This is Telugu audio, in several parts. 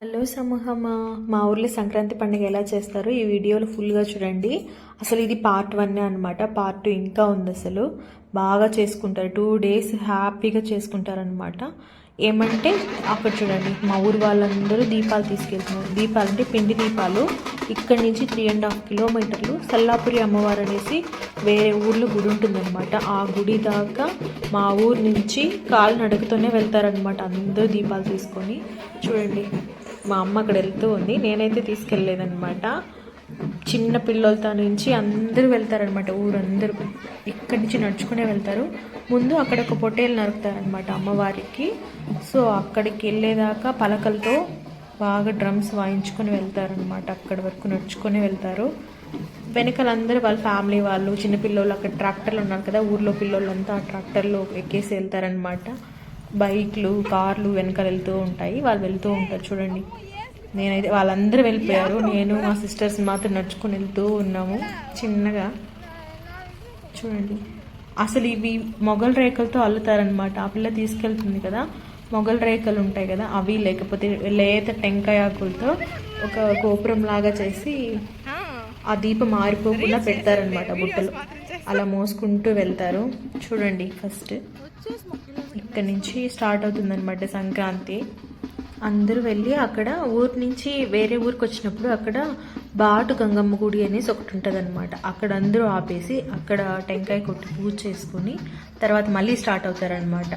హలో సమూహమా, మా ఊర్లో సంక్రాంతి పండుగ ఎలా చేస్తారో ఈ వీడియోలో ఫుల్గా చూడండి. అసలు ఇది పార్ట్ 1 అనమాట. పార్ట్ 2 ఇంకా ఉంది. అసలు బాగా చేసుకుంటారు. 2 days హ్యాపీగా చేసుకుంటారు అనమాట. ఏమంటే అక్కడ చూడండి, మా ఊరు వాళ్ళందరూ దీపాలు తీసుకెళ్తున్నారు. దీపాలు అంటే పిండి దీపాలు. ఇక్కడి నుంచి 3.5 kilometers సల్లాపురి అమ్మవారు అనేసి వేరే ఊర్లో గుడి ఉంటుందన్నమాట. ఆ గుడి దాకా మా ఊరు నుంచి కాలు నడుకుతూనే వెళ్తారనమాట అందరూ దీపాలు తీసుకొని. చూడండి, మా అమ్మ అక్కడ వెళ్తూ ఉంది, నేనైతే తీసుకెళ్ళలేదనమాట. చిన్న పిల్లలతో నుంచి అందరూ వెళ్తారనమాట. ఊరందరూ ఇక్కడి నుంచి నడుచుకునే వెళ్తారు. ముందు అక్కడ ఒక పొట్టేలు నరుకుతారనమాట అమ్మవారికి. సో అక్కడికి వెళ్ళేదాకా పలకలతో బాగా డ్రమ్స్ వాయించుకొని వెళ్తారనమాట. అక్కడి వరకు నడుచుకొని వెళ్తారు. వెనకాలందరూ వాళ్ళ ఫ్యామిలీ వాళ్ళు, చిన్నపిల్లలు, అక్కడ ట్రాక్టర్లు ఉన్నారు కదా ఊర్లో పిల్లలంతా, ఆ ట్రాక్టర్లో ఎక్కేసి వెళ్తారనమాట. బైక్లు, కార్లు వెనకాల వెళ్తూ ఉంటాయి, వాళ్ళు వెళ్తూ ఉంటారు. చూడండి, నేనైతే వాళ్ళందరూ వెళ్ళిపోయారు, నేను మా సిస్టర్స్ మాత్రం నడుచుకొని వెళ్తూ ఉన్నాము చిన్నగా. చూడండి, అసలు ఇవి మొగల్ రేఖలతో అల్లుతారనమాట. ఆ పిల్ల తీసుకెళ్తుంది కదా, మొగల్ రేఖలు ఉంటాయి కదా అవి, లేకపోతే లేత టెంకాయ ఆకులతో ఒక గోపురం లాగా చేసి ఆ దీపం ఆరిపోకుండా పెడతారనమాట బుట్టలు. అలా మోసుకుంటూ వెళ్తారు. చూడండి, ఫస్ట్ ఇక్కడ నుంచి స్టార్ట్ అవుతుందన్నమాట సంక్రాంతి. అందరూ వెళ్ళి అక్కడ ఊరి నుంచి వేరే ఊరికి వచ్చినప్పుడు అక్కడ బాటు గంగమ్మ గుడి అనేసి ఒకటి ఉంటుంది అనమాట. అక్కడ అందరూ ఆపేసి అక్కడ టెంకాయ కొట్టి పూజ చేసుకుని తర్వాత మళ్ళీ స్టార్ట్ అవుతారనమాట.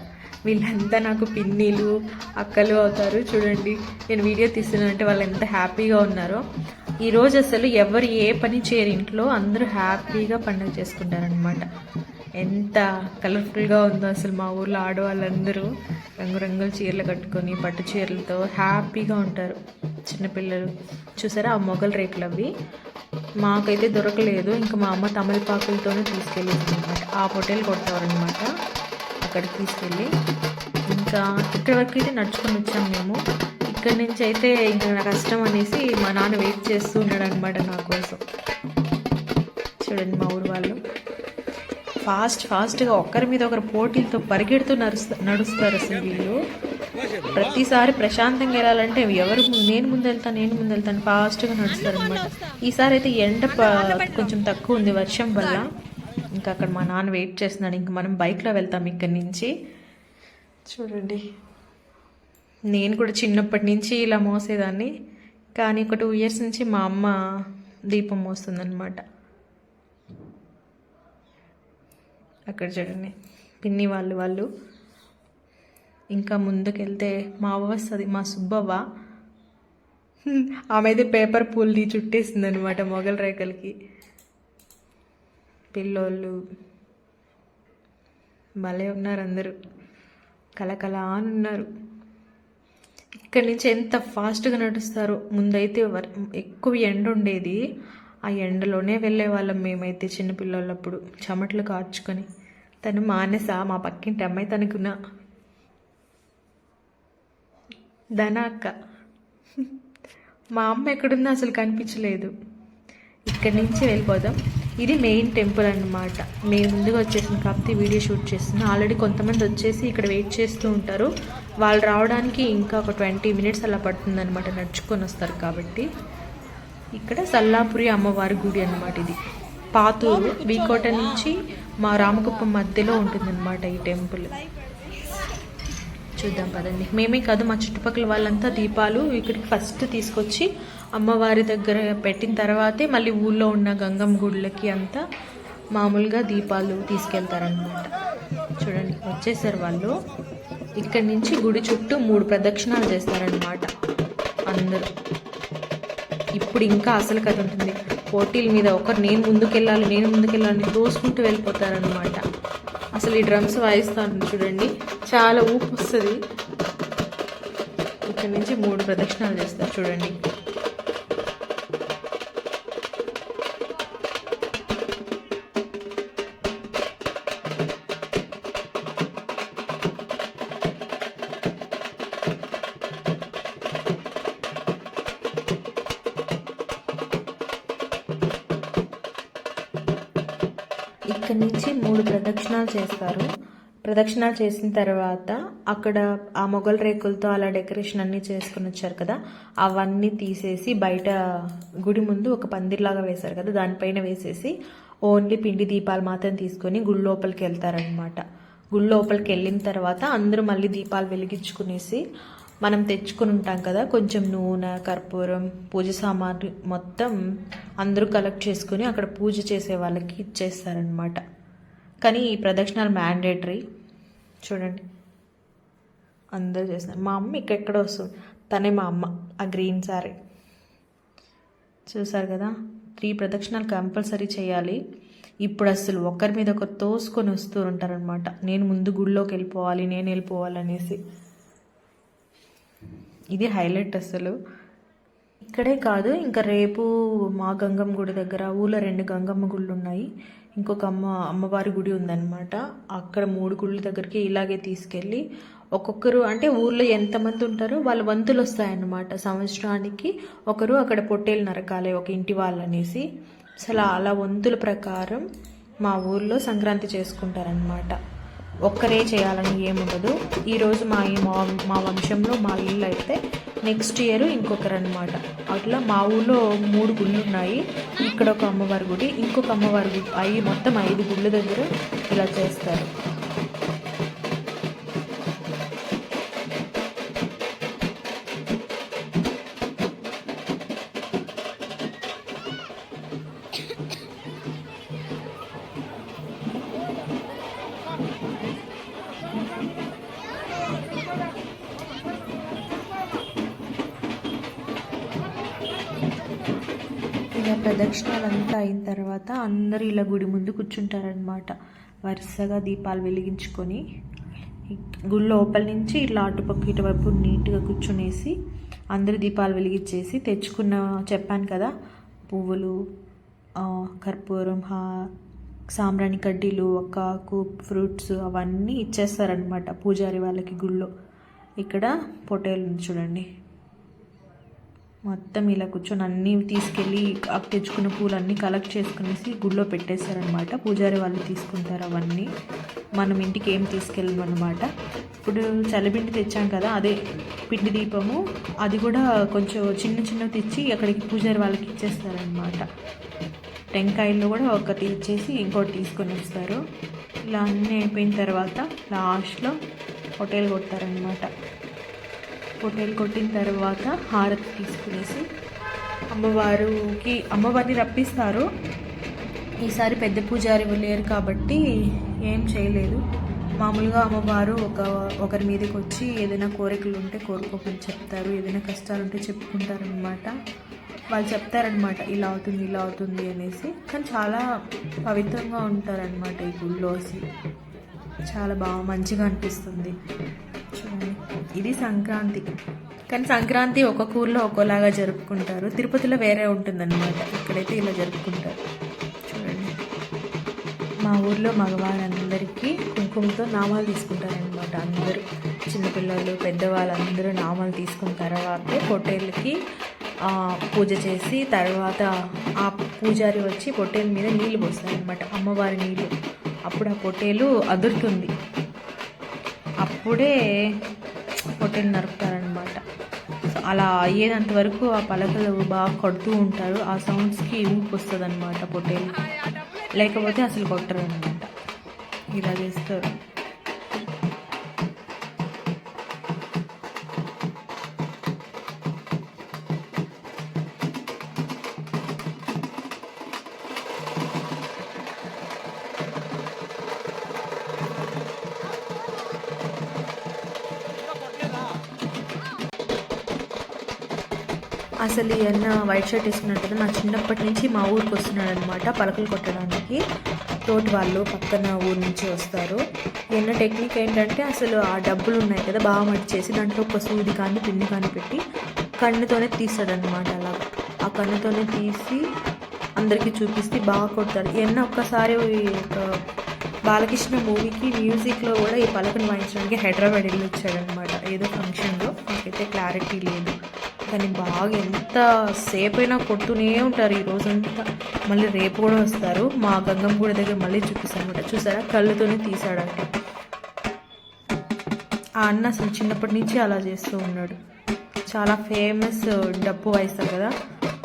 వీళ్ళంతా నాకు పిన్నిలు, అక్కలు అవుతారు. చూడండి, నేను వీడియో తీస్తున్నానంటే వాళ్ళు ఎంత హ్యాపీగా ఉన్నారో. ఈరోజు అసలు ఎవరు ఏ పని చేయరు ఇంట్లో, అందరూ హ్యాపీగా పండుగ చేసుకుంటారనమాట. ఎంత కలర్ఫుల్గా ఉందో అసలు. మా ఊర్లో ఆడవాళ్ళందరూ రంగురంగుల చీరలు కట్టుకొని పట్టు చీరలతో హ్యాపీగా ఉంటారు. చిన్నపిల్లలు చూసారా, ఆ మొగల్ రేకులు అవి మాకైతే దొరకలేదు. ఇంకా మా అమ్మ తమలపాకులతోనే తీసుకెళ్ళింది అనమాట. ఆ పొట్టేలు కొడతారనమాట అక్కడికి తీసుకెళ్ళి. ఇంకా ఇక్కడి వరకు అయితే నడుచుకొని వచ్చాము మేము. ఇక్కడి నుంచి అయితే ఇంకా నాకు కష్టం అనేసి మా నాన్న వెయిట్ చేస్తూ ఉన్నాడు అనమాట నా కోసం. చూడండి, మా ఊరు వాళ్ళు ఫాస్ట్గా ఒకరి మీద ఒకరు పోటీలతో పరిగెడుతూ నడుస్తారు. అసలు వీళ్ళు ప్రతిసారి ప్రశాంతంగా వెళ్ళాలంటే ఎవరు నేను ముందు వెళ్తాను ఫాస్ట్గా నడుస్తారు అనమాట. ఈసారి అయితే ఎండ కొంచెం తక్కువ ఉంది వర్షం వల్ల. ఇంకా అక్కడ మా నాన్న వెయిట్ చేస్తున్నాడు. ఇంకా మనం బైక్లో వెళ్తాం ఇక్కడి నుంచి. చూడండి, నేను కూడా చిన్నప్పటి నుంచి ఇలా మోసేదాన్ని, కానీ ఒక 2 years నుంచి మా అమ్మ దీపం మోస్తుందన్నమాట. అక్కడ చూడండి, పిన్ని వాళ్ళు ఇంకా ముందుకెళ్తే మా అవ్వ వస్తుంది, మా సుబ్బవ్వ. ఆమె అయితే పేపర్ పూల్ని చుట్టేసింది అనమాట మొగల్ రేఖలకి. పిల్లోళ్ళు భలే ఉన్నారు, అందరూ కలకలా అని ఉన్నారు. ఇక్కడి నుంచి ఎంత ఫాస్ట్గా నడుస్తారో. ముందైతే ఎక్కువ ఎండ ఉండేది, ఆ ఎండలోనే వెళ్ళే వాళ్ళం మేమైతే చిన్నపిల్లలప్పుడు చెమటలు కార్చుకొని. తను మానస, మా పక్కింటి అమ్మాయి, తనకున్న ధన అక్క. మా అమ్మ ఎక్కడుందో అసలు కనిపించలేదు. ఇక్కడి నుంచి వెళ్ళిపోదాం. ఇది మెయిన్ టెంపుల్ అన్నమాట. మేము ముందుగా వచ్చేసిన కాబట్టి వీడియో షూట్ చేస్తున్నాం. ఆల్రెడీ కొంతమంది వచ్చేసి ఇక్కడ వెయిట్ చేస్తూ ఉంటారు. వాళ్ళు రావడానికి ఇంకా ఒక 20 minutes అలా పడుతుందన్నమాట, నడుచుకొని వస్తారు కాబట్టి. ఇక్కడ సల్లాపురి అమ్మవారి గుడి అన్నమాట. ఇది పాతూరు వీకోట నుంచి మా రామకుప్పం మధ్యలో ఉంటుందన్నమాట ఈ టెంపుల్. చూద్దాం పదండి. మేమే కాదు, మా చుట్టుపక్కల వాళ్ళంతా దీపాలు ఇక్కడికి ఫస్ట్ తీసుకొచ్చి అమ్మవారి దగ్గర పెట్టిన తర్వాతే మళ్ళీ ఊళ్ళో ఉన్న గంగమ్మ గుళ్ళకి అంతా మామూలుగా దీపాలు తీసుకెళ్తారనమాట. చూడండి, వచ్చేసారు వాళ్ళు. ఇక్కడి నుంచి గుడి చుట్టూ 3 ప్రదక్షిణాలు చేస్తారనమాట అందరూ. ఇప్పుడు ఇంకా అసలు కథ ఉంటుంది. పోటీల మీద ఒకరు నేను ముందుకెళ్ళాలని దోసుకుంటూ వెళ్ళిపోతారనమాట. అసలు ఈ డ్రమ్స్ వాయిస్తాను చూడండి, చాలా ఊపు వస్తుంది. ఇక్కడి నుంచి 3 ప్రదక్షిణాలు చేస్తారు చూడండి. ఇక్కడి నుంచి 3 ప్రదక్షిణాలు చేస్తారు. ప్రదక్షిణాలు చేసిన తర్వాత అక్కడ ఆ మొగల్ రేకులతో అలా డెకరేషన్ అన్నీ చేసుకుని వచ్చారు కదా, అవన్నీ తీసేసి బయట గుడి ముందు ఒక పందిర్లాగా వేశారు కదా, దానిపైన వేసేసి ఓన్లీ పిండి దీపాలు మాత్రం తీసుకొని గుడి లోపలికి వెళ్తారనమాట. గుడి లోపలికి వెళ్ళిన తర్వాత అందరూ మళ్ళీ దీపాలు వెలిగించుకునేసి మనం తెచ్చుకుని ఉంటాం కదా కొంచెం నూనె, కర్పూరం, పూజ సామాన్లు మొత్తం అందరూ కలెక్ట్ చేసుకుని అక్కడ పూజ చేసే వాళ్ళకి ఇచ్చేస్తారనమాట. కానీ ఈ ప్రదక్షిణాలు మ్యాండేటరీ. చూడండి అందరూ చేస్తారు. మా అమ్మ ఇక్కడెక్కడ వస్తుంది, తనే మా అమ్మ. ఆ గ్రీన్ సారీ చూసారు కదా, 3 ప్రదక్షిణాలు కంపల్సరీ చేయాలి. ఇప్పుడు అసలు ఒకరి మీద ఒకరు తోసుకొని వస్తూ ఉంటారనమాట. నేను ముందు గుడిలోకి వెళ్ళిపోవాలి, నేను వెళ్ళిపోవాలనేసి. ఇది హైలైట్ అసలు. ఇక్కడే కాదు, ఇంకా రేపు మా గంగమ్మ గుడి దగ్గర ఊళ్ళో 2 గంగమ్మ గుళ్ళు ఉన్నాయి, ఇంకొక అమ్మవారి గుడి ఉందన్నమాట. అక్కడ 3 గుళ్ళ దగ్గరికి ఇలాగే తీసుకెళ్ళి ఒక్కొక్కరు, అంటే ఊర్లో ఎంతమంది ఉంటారో వాళ్ళ వంతులు వస్తాయన్నమాట. సంవత్సరానికి ఒకరు అక్కడ పొట్టేలు నరకాలి ఒక ఇంటి వాళ్ళనేసి. అసలు అలా వంతుల ప్రకారం మా ఊర్లో సంక్రాంతి చేసుకుంటారనమాట. ఒక్కరే చేయాలని ఏముండదు. ఈరోజు మా వంశంలో మా ఇల్లు అయితే నెక్స్ట్ ఇయర్ ఇంకొకరు అనమాట. అట్లా మా ఊళ్ళో 3 గుళ్ళు ఉన్నాయి. ఇక్కడ ఒక అమ్మవారి గుడి, ఇంకొక అమ్మవారి గుడి, మొత్తం 5 గుళ్ళ దగ్గర ఇలా చేస్తారు. ఇలా ప్రదక్షిణాలంతా అయిన తర్వాత అందరూ ఇలా గుడి ముందు కూర్చుంటారనమాట. వరుసగా దీపాలు వెలిగించుకొని గుడి లోపల నుంచి ఇట్లా అటుపక్క ఇటువైపు నీట్గా కూర్చునేసి అందరూ దీపాలు వెలిగించేసి తెచ్చుకున్న, చెప్పాను కదా, పువ్వులు, కర్పూరం, సాంబ్రాణి కడ్డీలు, ఒక్కాకు, ఫ్రూట్స్ అవన్నీ ఇచ్చేస్తారనమాట పూజారి వాళ్ళకి గుళ్ళో. ఇక్కడ పొట్టేలు చూడండి, మొత్తం ఇలా కూర్చొని అన్నీ తీసుకెళ్ళి తెచ్చుకున్న పూలు అన్నీ కలెక్ట్ చేసుకునేసి గుడిలో పెట్టేశారనమాట. పూజారి వాళ్ళు తీసుకుంటారు అవన్నీ. మనం ఇంటికి ఏం తీసుకెళ్ళమన్నమాట. ఇప్పుడు చలిపిండి తెచ్చాం కదా, అదే పిండి దీపము, అది కూడా కొంచెం చిన్నవి తెచ్చి అక్కడికి పూజారి వాళ్ళకి ఇచ్చేస్తారనమాట. టెంకాయల్లో కూడా ఒకటి ఇచ్చేసి ఇంకోటి తీసుకొని వస్తారు. ఇలా అన్నీ అయిపోయిన తర్వాత లాస్ట్లో పొట్టేలు కొడతారనమాట. పొట్టేలు కొట్టిన తర్వాత హారతి తీసుకునేసి అమ్మవారిని రప్పిస్తారు. ఈసారి పెద్ద పూజారి లేరు కాబట్టి ఏం చేయలేదు. మామూలుగా అమ్మవారు ఒకరి మీదకి వచ్చి ఏదైనా కోరికలు ఉంటే కోరుకోమని చెప్తారు, ఏదైనా కష్టాలు ఉంటే చెప్పుకుంటారనమాట. వాళ్ళు చెప్తారనమాట ఇలా అవుతుంది అనేసి. కానీ చాలా పవిత్రంగా ఉంటారనమాట ఈ గుళ్ళో. చాలా మంచిగా అనిపిస్తుంది. చూడండి, ఇది సంక్రాంతి. కానీ సంక్రాంతి ఒక్కొక్క ఊర్లో ఒక్కోలాగా జరుపుకుంటారు. తిరుపతిలో వేరే ఉంటుందన్నమాట, ఇక్కడైతే ఇలా జరుపుకుంటారు. చూడండి, మా ఊర్లో మగవాళ్ళందరికీ కుంకుమతో నామాలు తీసుకుంటారనమాట. అందరూ చిన్నపిల్లలు, పెద్దవాళ్ళందరూ నామాలు తీసుకున్న తర్వాతే పొట్టేళ్ళకి పూజ చేసి, తర్వాత ఆ పూజారి వచ్చి పొట్టేల మీద నీళ్ళు పోస్తారనమాట, అమ్మవారి నీళ్ళు. అప్పుడు ఆ పొట్టేలు అదురుతుంది, అప్పుడే పొట్టేలు నరుకుతారనమాట. సో అలా అయ్యేంత వరకు ఆ పలకలు బాగా కొడుతూ ఉంటారు. ఆ సౌండ్స్కి ఊపు వస్తుంది అనమాట పొట్టేలు, లేకపోతే అసలు కొట్టరు అనమాట. ఇలా చేస్తారు. అసలు ఈ అన్న వైట్ షర్ట్ వేసుకున్నట్టు నా చిన్నప్పటి నుంచి మా ఊరికి వస్తున్నాడు అనమాట పలకలు కొట్టడానికి. తోటి వాళ్ళు పక్కన ఊరు నుంచి వస్తారు. ఎన్న టెక్నిక్ ఏంటంటే, అసలు ఆ డబ్బులు ఉన్నాయి కదా బాగా మడిచేసి దాంట్లో ఒక సూది కానీ పిండి కానీ పెట్టి కన్నుతోనే తీస్తాడనమాట. అలాగా ఆ కన్నుతోనే తీసి అందరికీ చూపిస్తే బాగా కొడతాడు. ఎన్న ఒక్కసారి బాలకృష్ణ మూవీకి మ్యూజిక్లో కూడా ఈ పలకను వాయించడానికి హైదరాబాద్ వెళ్ళి వచ్చాడనమాట, ఏదో ఫంక్షన్లో. నాకైతే క్లారిటీ లేదు, కానీ బాగా ఎంత సేపు అయినా కొడుతూనే ఉంటారు ఈ రోజంతా. మళ్ళీ రేపు కూడా వస్తారు. మా గంగమ్మ గుడి దగ్గర మళ్ళీ చూపిస్తాను అనమాట. చూసారా, కళ్ళుతోనే తీసాడంట. ఆ అన్న అసలు చిన్నప్పటి నుంచి అలా చేస్తూ ఉన్నాడు. చాలా ఫేమస్ డప్పు వాయిస్తారు కదా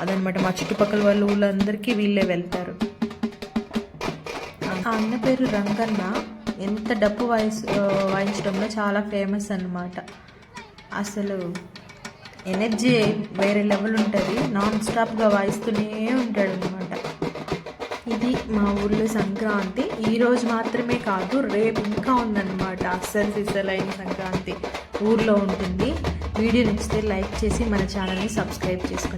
అదనమాట. మా చుట్టుపక్కల వాళ్ళ ఊళ్ళందరికీ వీళ్ళే వెళ్తారు. ఆ అన్న పేరు రంగన్న. ఎంత డప్పు వాయించడంలో చాలా ఫేమస్ అన్నమాట. అసలు ఎనర్జీ వేరే లెవెల్ ఉంటుంది. నాన్ స్టాప్గా వాయిస్తూనే ఉంటాడు అనమాట. ఇది మా ఊళ్ళో సంక్రాంతి. ఈరోజు మాత్రమే కాదు, రేపు ఇంకా ఉందన్నమాట. అస్సలు సిసలైన సంక్రాంతి ఊర్లో ఉంటుంది. వీడియో నచ్చితే లైక్ చేసి మన ఛానల్ని సబ్స్క్రైబ్ చేసుకోండి.